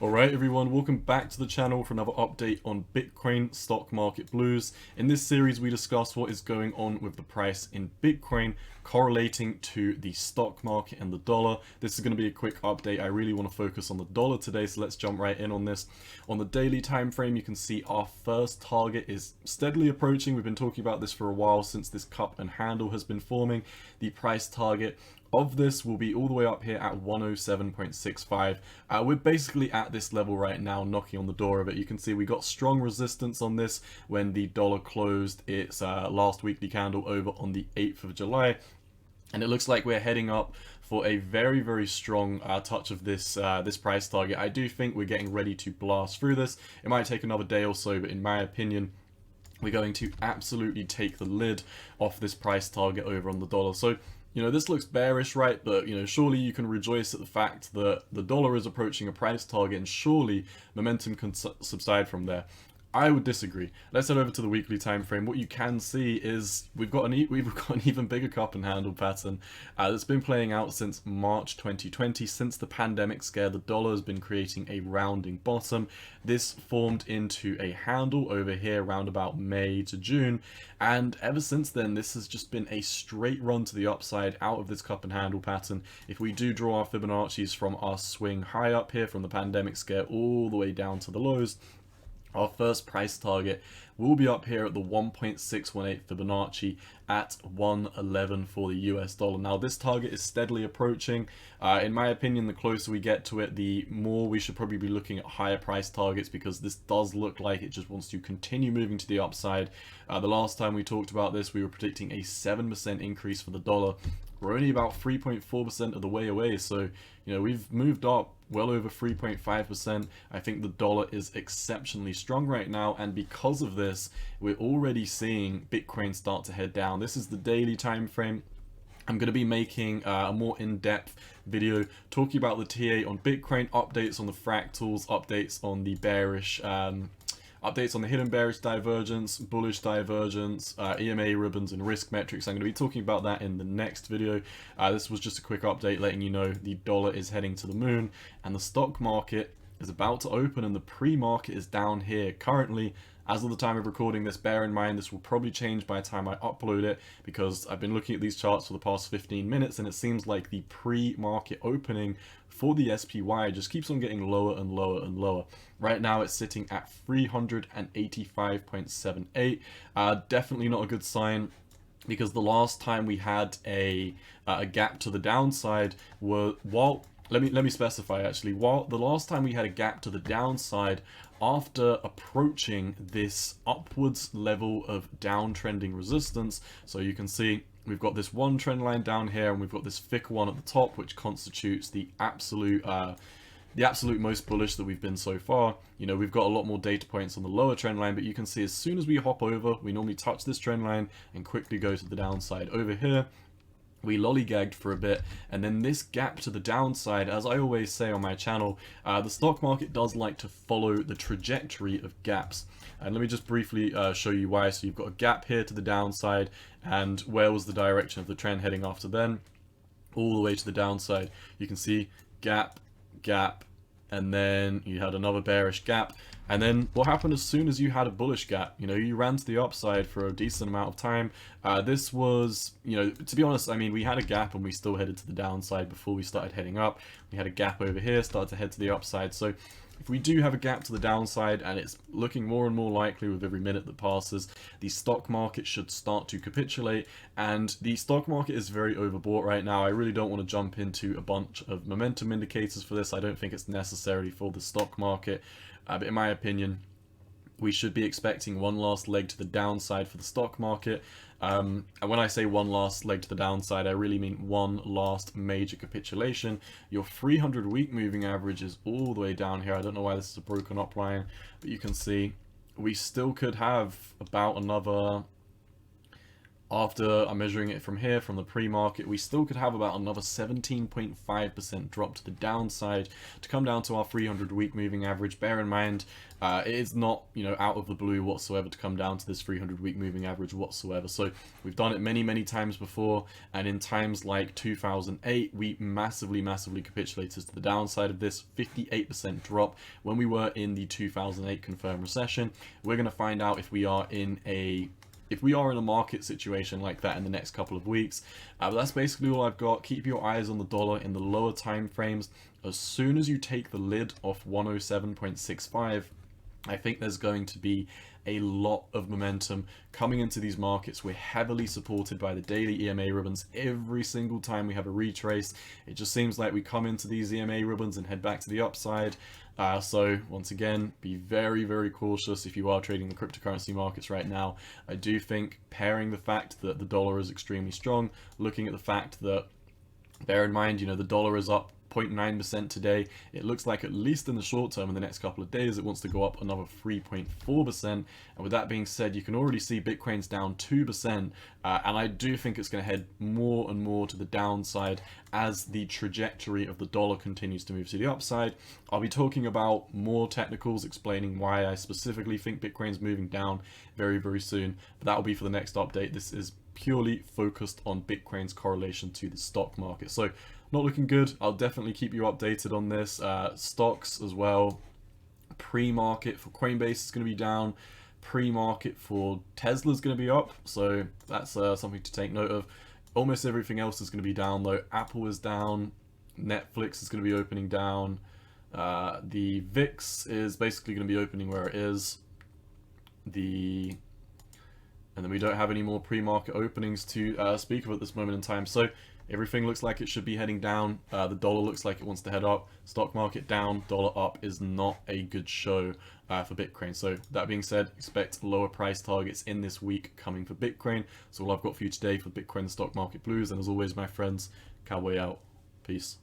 Alright everyone, welcome back to the channel for another update on Bitcoin stock market blues. In this series we discuss what is going on with the price in Bitcoin correlating to the stock market and the dollar. This is going to be a quick update. I really want to focus on the dollar today, so let's jump right in on this. On the daily time frame, you can see our first target is steadily approaching. We've been talking about this for a while since this cup and handle has been forming. The price target of this will be all the way up here at 107.65. We're basically at this level right now, knocking on the door of it. You can see we got strong resistance on this when the dollar closed its last weekly candle over on the 8th of July. And it looks like we're heading up for a very strong touch of this this price target. I do think we're getting ready to blast through this. It might take another day or so, but in my opinion, we're going to absolutely take the lid off this price target over on the dollar. So, you know, this looks bearish, right? But, you know, surely you can rejoice at the fact that the dollar is approaching a price target and surely momentum can subside from there. I would disagree. Let's head over to the weekly time frame. What you can see is we've got an even bigger cup and handle pattern that's been playing out since March 2020. Since the pandemic scare, the dollar has been creating a rounding bottom. This formed into a handle over here around about May to June, and ever since then this has just been a straight run to the upside out of this cup and handle pattern. If we do draw our Fibonacci's from our swing high up here from the pandemic scare all the way down to the lows, our first price target will be up here at the 1.618 Fibonacci at 111 for the US dollar. Now this target is steadily approaching. In my opinion, the closer we get to it, the more we should probably be looking at higher price targets, because this does look like it just wants to continue moving to the upside. The last time we talked about this, we were predicting a 7% increase for the dollar. We're only about 3.4% of the way away, so you know we've moved up well over 3.5%. I think the dollar is exceptionally strong right now, and because of this, we're already seeing Bitcoin start to head down. This is the daily time frame. I'm going to be making a more in-depth video talking about the TA on Bitcoin, updates on the fractals, updates on the bearish updates on the hidden bearish divergence, bullish divergence, EMA ribbons and risk metrics. I'm going to be talking about that in the next video. This was just a quick update letting you know the dollar is heading to the moon and the stock market is about to open, and the pre-market is down here currently. As of the time of recording this, bear in mind this will probably change by the time I upload it, because I've been looking at these charts for the past 15 minutes and it seems like the pre-market opening for the SPY just keeps on getting lower and lower and lower. Right now it's sitting at 385.78. Definitely not a good sign, because the last time we had a gap to the downside were, let me specify actually, while the last time we had a gap to the downside after approaching this upwards level of downtrending resistance. So you can see we've got this one trend line down here and we've got this thick one at the top, which constitutes the absolute most bullish that we've been so far. You know, we've got a lot more data points on the lower trend line, but you can see as soon as we hop over, we normally touch this trend line and quickly go to the downside. Over here we lollygagged for a bit, and then this gap to the downside, as I always say on my channel, the stock market does like to follow the trajectory of gaps. And let me just briefly show you why. So you've got a gap here to the downside, and where was the direction of the trend heading after then? All the way to the downside. You can see gap, gap, and then you had another bearish gap. And then what happened as soon as you had a bullish gap? You know, you ran to the upside for a decent amount of time. This was, you know, to be honest, I mean, we had a gap and we still headed to the downside before we started heading up. We had a gap over here, started to head to the upside. So if we do have a gap to the downside, and it's looking more and more likely with every minute that passes, the stock market should start to capitulate. And the stock market is very overbought right now. I really don't want to jump into a bunch of momentum indicators for this. I don't think it's necessary for the stock market. But in my opinion, we should be expecting one last leg to the downside for the stock market. And when I say one last leg to the downside, I really mean one last major capitulation. Your 300-week moving average is all the way down here. I don't know why this is a broken up line, but you can see we still could have about another After I'm measuring it from here, from the pre-market, we still could have about another 17.5% drop to the downside to come down to our 300-week moving average. Bear in mind, it is not, out of the blue whatsoever to come down to this 300-week moving average whatsoever. So we've done it many times before, and in times like 2008, we massively capitulated to the downside of this 58% drop when we were in the 2008 confirmed recession. We're going to find out if we are in a market situation like that in the next couple of weeks. But that's basically all I've got. Keep your eyes on the dollar in the lower time frames. As soon as you take the lid off 107.65, I think there's going to be a lot of momentum coming into these markets. We're heavily supported by the daily EMA ribbons every single time we have a retrace. It just seems like we come into these EMA ribbons and head back to the upside. So once again, be very cautious if you are trading the cryptocurrency markets right now. I do think pairing the fact that the dollar is extremely strong, looking at the fact that, bear in mind, the dollar is up 0.9% today. It looks like, at least in the short term, in the next couple of days, it wants to go up another 3.4%. And with that being said, you can already see Bitcoin's down 2%. And I do think it's going to head more and more to the downside as the trajectory of the dollar continues to move to the upside. I'll be talking about more technicals, explaining why I specifically think Bitcoin's moving down very soon. But that will be for the next update. This is purely focused on Bitcoin's correlation to the stock market. So not looking good. I'll definitely keep you updated on this. Stocks as well. Pre-market for Coinbase is going to be down. Pre-market for Tesla is going to be up. So that's something to take note of. Almost everything else is going to be down though. Apple is down. Netflix is going to be opening down. The VIX is basically going to be opening where it is. And then we don't have any more pre-market openings to speak of at this moment in time. So everything looks like it should be heading down. The dollar looks like it wants to head up. Stock market down, dollar up is not a good show for Bitcoin. So that being said, expect lower price targets in this week coming for Bitcoin. So all I've got for you today for Bitcoin and stock market blues. And as always, my friends, cowboy out. Peace.